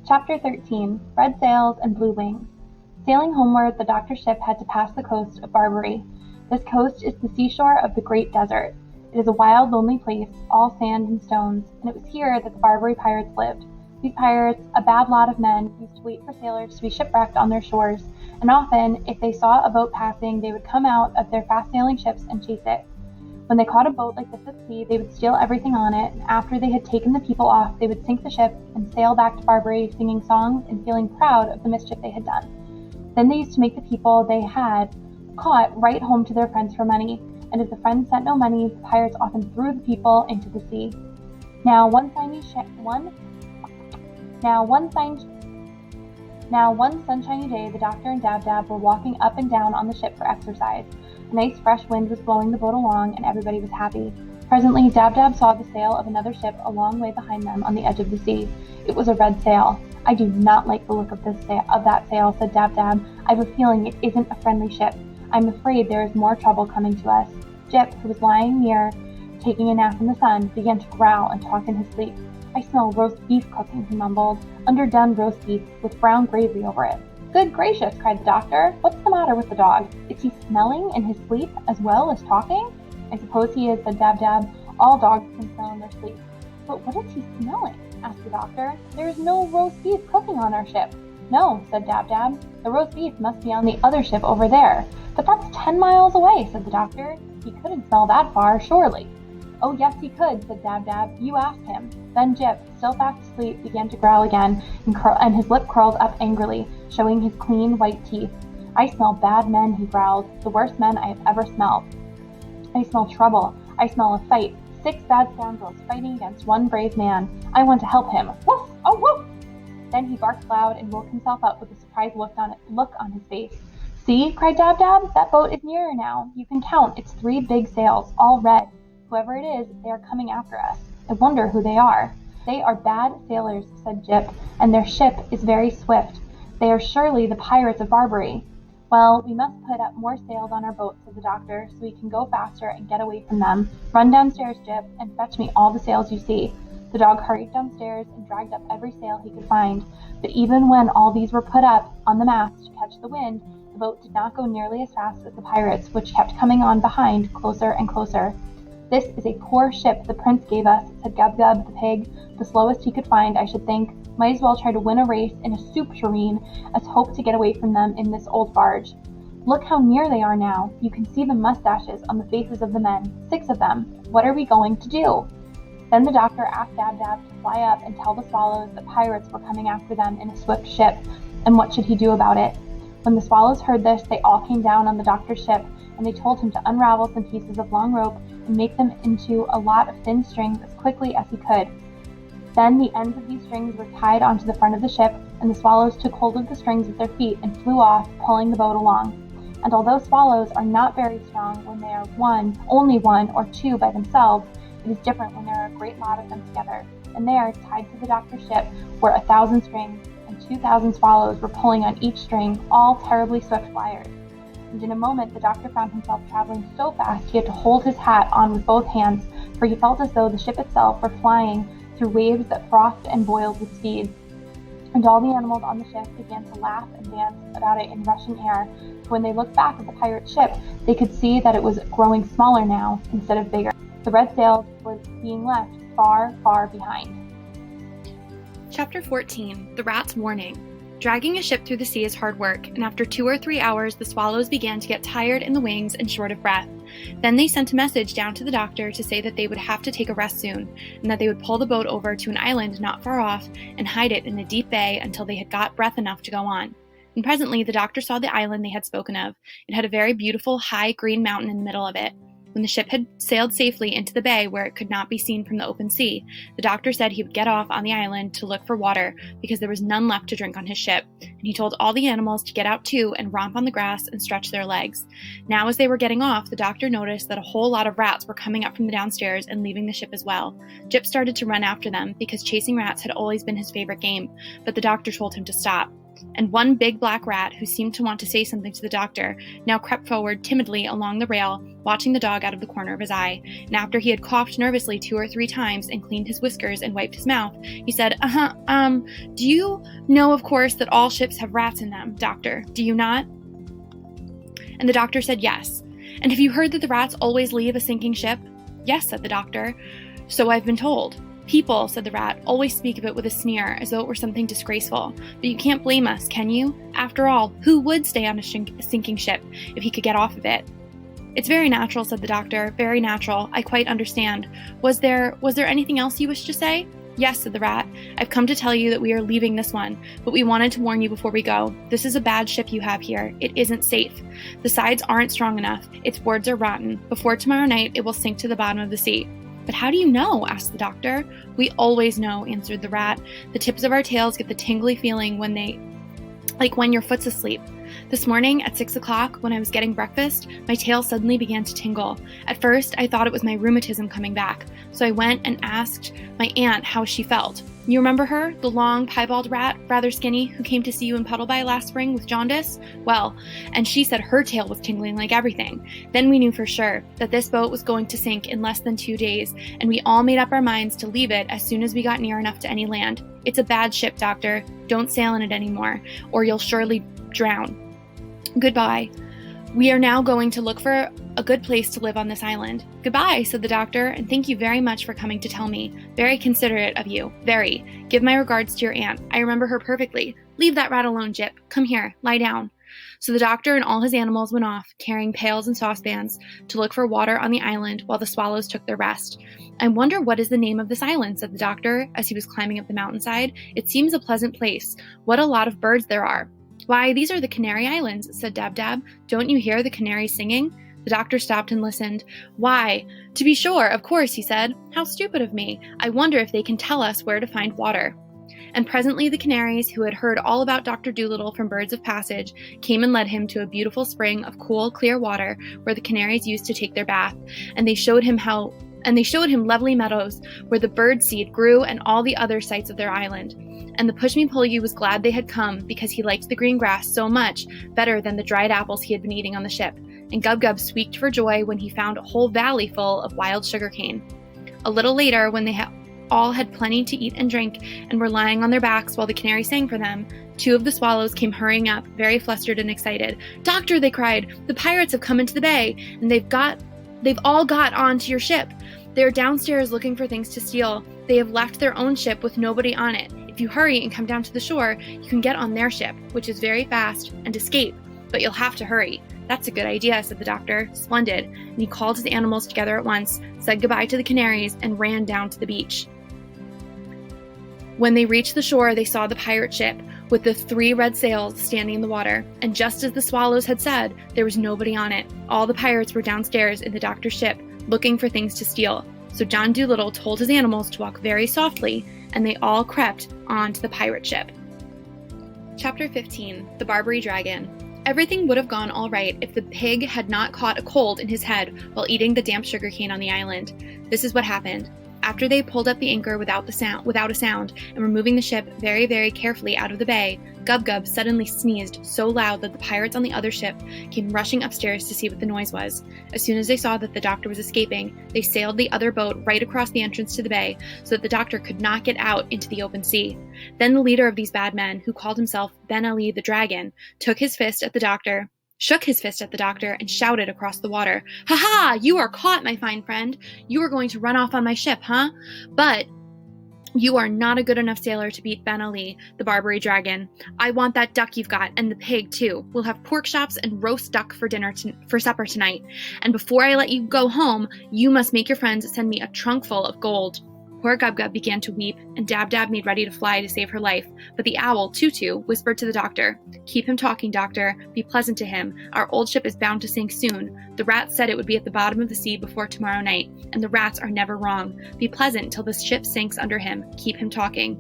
Chapter 13, Red Sails and Blue Wings. Sailing homeward, the doctor's ship had to pass the coast of Barbary. This coast is the seashore of the Great Desert. It is a wild, lonely place, all sand and stones, and it was here that the Barbary pirates lived. These pirates, a bad lot of men, used to wait for sailors to be shipwrecked on their shores, and often, if they saw a boat passing, they would come out of their fast-sailing ships and chase it. When they caught a boat like this at sea, they would steal everything on it, and after they had taken the people off, they would sink the ship and sail back to Barbary, singing songs and feeling proud of the mischief they had done. Then they used to make the people they had caught write home to their friends for money, and if the friends sent no money, the pirates often threw the people into the sea. Now one sunshiny day, the doctor and Dab-Dab were walking up and down on the ship for exercise. A nice fresh wind was blowing the boat along, and everybody was happy. Presently, Dab-Dab saw the sail of another ship a long way behind them on the edge of the sea. It was a red sail. "I do not like the look of that sail," said Dab-Dab. "I've a feeling it isn't a friendly ship. I'm afraid there is more trouble coming to us." Jip, who was lying near, taking a nap in the sun, began to growl and talk in his sleep. "I smell roast beef cooking," he mumbled. "Underdone roast beef, with brown gravy over it." "Good gracious," cried the doctor. "What's the matter with the dog? Is he smelling in his sleep as well as talking?" "I suppose he is," said Dab-Dab. "All dogs can smell in their sleep." "But what is he smelling?" asked the doctor. "There is no roast beef cooking on our ship." "No," said Dab-Dab. "The roast beef must be on the other ship over there." "But that's 10 miles away," said the doctor. "He couldn't smell that far, surely." "Oh, yes, he could," said Dab-Dab. "You ask him." Then Jip, still fast asleep, began to growl again, and his lip curled up angrily, showing his clean, white teeth. "I smell bad men," he growled, "the worst men I have ever smelled. I smell trouble. I smell a fight. 6 bad scoundrels fighting against one brave man. I want to help him. Woof! Oh, woof!" Then he barked loud and woke himself up with a surprised look on his face. "See," cried Dab-Dab, "that boat is nearer now. You can count its 3 big sails, all red. Whoever it is, they are coming after us. I wonder who they are." "They are bad sailors," said Jip, "and their ship is very swift. They are surely the pirates of Barbary." "Well, we must put up more sails on our boat," said the doctor, "so we can go faster and get away from them. Run downstairs, Jip, and fetch me all the sails you see." The dog hurried downstairs and dragged up every sail he could find, but even when all these were put up on the mast to catch the wind, the boat did not go nearly as fast as the pirates, which kept coming on behind, closer and closer. "This is a poor ship the prince gave us," said Gub-Gub the pig, "the slowest he could find, I should think. Might as well try to win a race in a soup tureen as hope to get away from them in this old barge. Look how near they are now. You can see the mustaches on the faces of the men, 6 of them. What are we going to do?" Then the doctor asked Dab-Dab to fly up and tell the swallows that pirates were coming after them in a swift ship, and what should he do about it. When the swallows heard this, they all came down on the doctor's ship, and they told him to unravel some pieces of long rope and make them into a lot of thin strings as quickly as he could. Then the ends of these strings were tied onto the front of the ship, and the swallows took hold of the strings with their feet and flew off, pulling the boat along. And although swallows are not very strong when they are only one or 2 by themselves, it is different when there are a great lot of them together. And there, tied to the doctor's ship, were 1,000 strings, and 2,000 swallows were pulling on each string, all terribly swift flyers. And in a moment the doctor found himself traveling so fast he had to hold his hat on with both hands, for he felt as though the ship itself were flying through waves that frothed and boiled with speed. And all the animals on the ship began to laugh and dance about it in rushing air, for when they looked back at the pirate ship, they could see that it was growing smaller now instead of bigger. The red sails were being left far, far behind. Chapter 14, The Rat's Warning. Dragging a ship through the sea is hard work, and after 2 or 3 hours the swallows began to get tired in the wings and short of breath. Then they sent a message down to the doctor to say that they would have to take a rest soon, and that they would pull the boat over to an island not far off and hide it in a deep bay until they had got breath enough to go on. And presently the doctor saw the island they had spoken of. It had a very beautiful high green mountain in the middle of it. When the ship had sailed safely into the bay where it could not be seen from the open sea, the doctor said he would get off on the island to look for water because there was none left to drink on his ship, and he told all the animals to get out too and romp on the grass and stretch their legs. Now as they were getting off, the doctor noticed that a whole lot of rats were coming up from the downstairs and leaving the ship as well. Jip started to run after them because chasing rats had always been his favorite game, but the doctor told him to stop. And one big black rat, who seemed to want to say something to the doctor, now crept forward timidly along the rail, watching the dog out of the corner of his eye. And after he had coughed nervously 2 or 3 times and cleaned his whiskers and wiped his mouth, he said, do you know, of course, that all ships have rats in them, Doctor? Do you not? And the doctor said yes. And have you heard that the rats always leave a sinking ship? Yes, said the doctor. So I've been told. People, said the rat, always speak of it with a sneer, as though it were something disgraceful. But you can't blame us, can you? After all, who would stay on a sinking ship if he could get off of it? It's very natural, said the doctor, very natural. I quite understand. Was there anything else you wished to say? Yes, said the rat. I've come to tell you that we are leaving this one, but we wanted to warn you before we go. This is a bad ship you have here. It isn't safe. The sides aren't strong enough. Its boards are rotten. Before tomorrow night, it will sink to the bottom of the sea. But how do you know? Asked the doctor. We always know, answered the rat. The tips of our tails get the tingly feeling when your foot's asleep. This morning at 6 o'clock, when I was getting breakfast, my tail suddenly began to tingle. At first, I thought it was my rheumatism coming back, so I went and asked my aunt how she felt. You remember her, the long, piebald rat, rather skinny, who came to see you in Puddleby last spring with jaundice? Well, and she said her tail was tingling like everything. Then we knew for sure that this boat was going to sink in less than 2 days, and we all made up our minds to leave it as soon as we got near enough to any land. It's a bad ship, Doctor. Don't sail in it anymore, or you'll surely drown. Goodbye. We are now going to look for a good place to live on this island. Goodbye, said the doctor, and thank you very much for coming to tell me. Very considerate of you. Very. Give my regards to your aunt. I remember her perfectly. Leave that rat alone, Jip. Come here. Lie down. So the doctor and all his animals went off, carrying pails and saucepans, to look for water on the island while the swallows took their rest. I wonder what is the name of this island, said the doctor, as he was climbing up the mountainside. It seems a pleasant place. What a lot of birds there are. Why, these are the Canary Islands, said Dab-Dab. Don't you hear the canaries singing? The doctor stopped and listened. Why, to be sure, of course, he said. How stupid of me. I wonder if they can tell us where to find water. And presently the canaries, who had heard all about Dr. Dolittle from birds of passage, came and led him to a beautiful spring of cool, clear water where the canaries used to take their bath, and they showed him lovely meadows where the bird seed grew and all the other sights of their island. And the Push-Me-Pull-You was glad they had come because he liked the green grass so much better than the dried apples he had been eating on the ship. And Gub-Gub squeaked for joy when he found a whole valley full of wild sugarcane. A little later, when they all had plenty to eat and drink and were lying on their backs while the canary sang for them, 2 of the swallows came hurrying up, very flustered and excited. Doctor, they cried, the pirates have come into the bay, and they've all got on to your ship. They are downstairs looking for things to steal. They have left their own ship with nobody on it. If you hurry and come down to the shore, you can get on their ship, which is very fast, and escape. But you'll have to hurry. That's a good idea, said the doctor. Splendid. And he called his animals together at once, said goodbye to the canaries, and ran down to the beach. When they reached the shore, they saw the pirate ship, with the 3 red sails standing in the water. And just as the swallows had said, there was nobody on it. All the pirates were downstairs in the doctor's ship, looking for things to steal. So John Dolittle told his animals to walk very softly, and they all crept onto the pirate ship. Chapter 15. The Barbary Dragon. Everything would have gone all right if the pig had not caught a cold in his head while eating the damp sugarcane on the island. This is what happened. After they pulled up the anchor without a sound and were moving the ship very, very carefully out of the bay, Gub-Gub suddenly sneezed so loud that the pirates on the other ship came rushing upstairs to see what the noise was. As soon as they saw that the doctor was escaping, they sailed the other boat right across the entrance to the bay so that the doctor could not get out into the open sea. Then the leader of these bad men, who called himself Ben Ali the Dragon, shook his fist at the doctor, and shouted across the water, "Ha ha! You are caught, my fine friend! You are going to run off on my ship, huh? But you are not a good enough sailor to beat Ben Ali, the Barbary Dragon. I want that duck you've got, and the pig, too. We'll have pork chops and roast duck for supper tonight. And before I let you go home, you must make your friends send me a trunk full of gold." Poor Gub-Gub began to weep, and Dab-Dab made ready to fly to save her life. But the owl, Tutu, whispered to the doctor, "Keep him talking, doctor. Be pleasant to him. Our old ship is bound to sink soon. The rats said it would be at the bottom of the sea before tomorrow night, and the rats are never wrong. Be pleasant till the ship sinks under him. Keep him talking."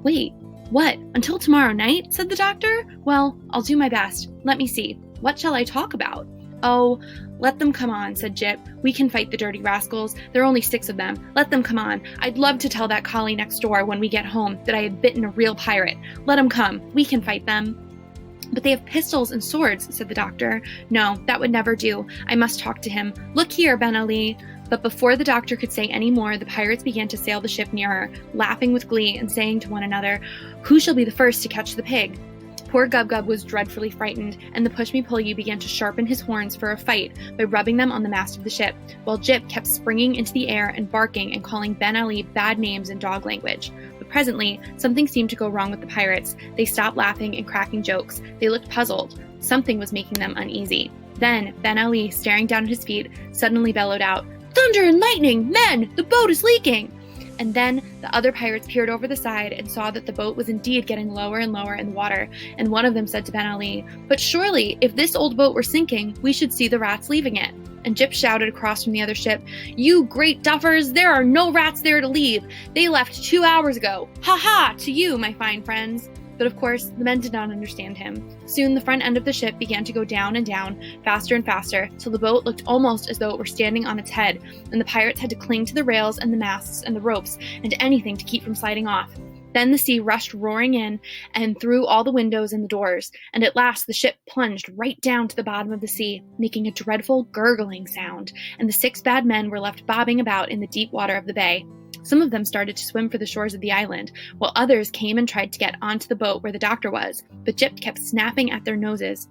"Wait, what? Until tomorrow night?" said the doctor. "Well, I'll do my best. Let me see. What shall I talk about?" "Oh, let them come on," said Jip. "We can fight the dirty rascals. There are only 6 of them. Let them come on. I'd love to tell that collie next door when we get home that I have bitten a real pirate. Let 'em come. We can fight them." "But they have pistols and swords," said the doctor. "No, that would never do. I must talk to him. Look here, Ben Ali." But before the doctor could say any more, the pirates began to sail the ship nearer, laughing with glee and saying to one another, "Who shall be the first to catch the pig?" Poor Gub-Gub was dreadfully frightened, and the Push-Me-Pull-You began to sharpen his horns for a fight by rubbing them on the mast of the ship, while Jip kept springing into the air and barking and calling Ben Ali bad names in dog language. But presently, something seemed to go wrong with the pirates. They stopped laughing and cracking jokes. They looked puzzled. Something was making them uneasy. Then, Ben Ali, staring down at his feet, suddenly bellowed out, "Thunder and lightning! Men! The boat is leaking!" And then the other pirates peered over the side and saw that the boat was indeed getting lower and lower in the water, and one of them said to Ben Ali, "But surely, if this old boat were sinking, we should see the rats leaving it." And Jip shouted across from the other ship, "You great duffers, there are no rats there to leave. They left 2 hours ago. Ha ha to you, my fine friends." But of course, the men did not understand him. Soon the front end of the ship began to go down and down, faster and faster, till the boat looked almost as though it were standing on its head, and the pirates had to cling to the rails and the masts and the ropes and anything to keep from sliding off. Then the sea rushed roaring in and through all the windows and the doors, and at last the ship plunged right down to the bottom of the sea, making a dreadful gurgling sound, and the 6 bad men were left bobbing about in the deep water of the bay. Some of them started to swim for the shores of the island, while others came and tried to get onto the boat where the doctor was, but Jip kept snapping at their noses,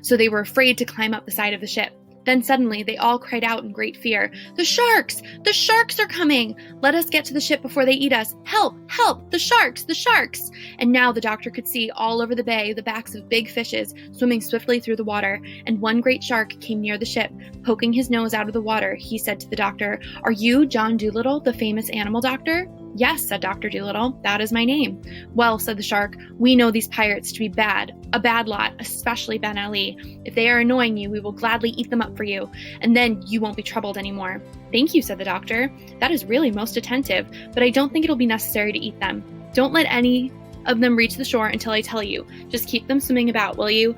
so they were afraid to climb up the side of the ship. Then suddenly they all cried out in great fear, "The sharks! The sharks are coming! Let us get to the ship before they eat us! Help! Help! The sharks! The sharks!" And now the doctor could see all over the bay the backs of big fishes swimming swiftly through the water, and one great shark came near the ship. Poking his nose out of the water, he said to the doctor, "Are you John Dolittle, the famous animal doctor?" "Yes," said Dr. Dolittle, "that is my name." "Well," said the shark, "we know these pirates to be bad, a bad lot, especially Ben Ali. If they are annoying you, we will gladly eat them up for you, and then you won't be troubled anymore." "Thank you," said the doctor. "That is really most attentive, but I don't think it'll be necessary to eat them. Don't let any of them reach the shore until I tell you. Just keep them swimming about, will you?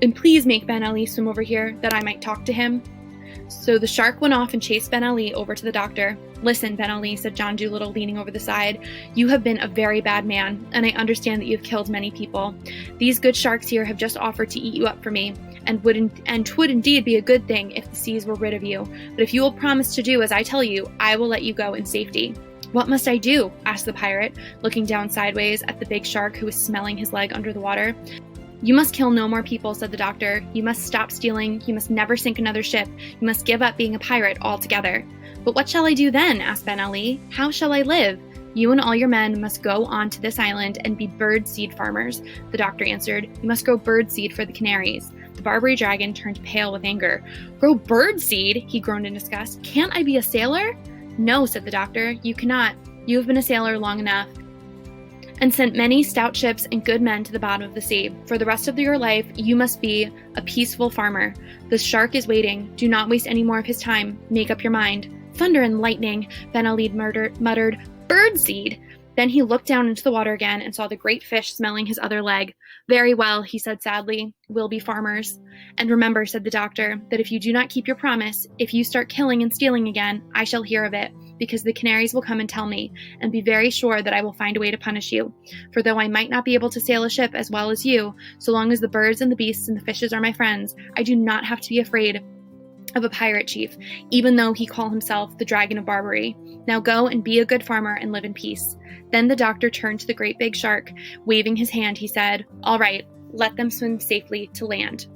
And please make Ben Ali swim over here, that I might talk to him." So the shark went off and chased Ben Ali over to the doctor. "Listen, Ben Ali," said John Dolittle, leaning over the side. "You have been a very bad man, and I understand that you have killed many people. These good sharks here have just offered to eat you up for me, and would indeed be a good thing if the seas were rid of you. But if you will promise to do as I tell you, I will let you go in safety." "What must I do?" asked the pirate, looking down sideways at the big shark who was smelling his leg under the water. "You must kill no more people," said the doctor. "You must stop stealing. You must never sink another ship. You must give up being a pirate altogether." "But what shall I do then?" asked Ben Ali. "How shall I live?" "You and all your men must go on to this island and be bird seed farmers," the doctor answered. "You must grow bird seed for the canaries." The Barbary Dragon turned pale with anger. "Grow bird seed?" he groaned in disgust. "Can't I be a sailor?" "No," said the doctor. "You cannot. You have been a sailor long enough, and sent many stout ships and good men to the bottom of the sea. For the rest of your life, you must be a peaceful farmer. The shark is waiting. Do not waste any more of his time. Make up your mind." "Thunder and lightning," Ben Ali muttered. "Birdseed!" Then he looked down into the water again and saw the great fish smelling his other leg. "Very well," he said sadly. "We'll be farmers. And remember," said the doctor, "that if you do not keep your promise, if you start killing and stealing again, I shall hear of it, because the canaries will come and tell me, and be very sure that I will find a way to punish you. For though I might not be able to sail a ship as well as you, so long as the birds and the beasts and the fishes are my friends, I do not have to be afraid of a pirate chief, even though he call himself the Dragon of Barbary. Now go and be a good farmer and live in peace." Then the doctor turned to the great big shark. Waving his hand, he said, "All right, let them swim safely to land."